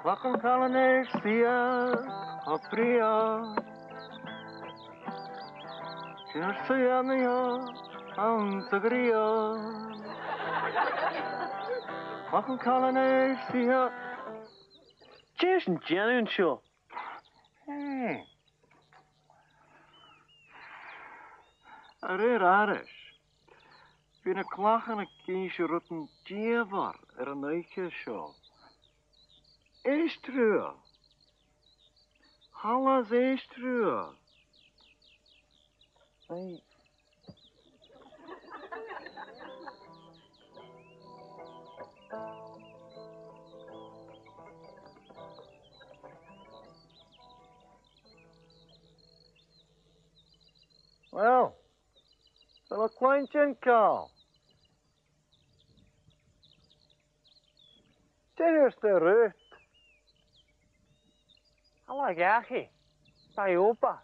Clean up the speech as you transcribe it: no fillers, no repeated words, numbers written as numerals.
Wat een kalanesia, apria. Kindersiania, antagria. Wat een kalanesia. Jason Januin show. Hey. Ares. Bin een klagen een kindje rotten dievar een eigen show. Is true. Hallas is true. Hey. Well, wel een kleintje call. Dit is de rust. Alla gachi. Bij opa.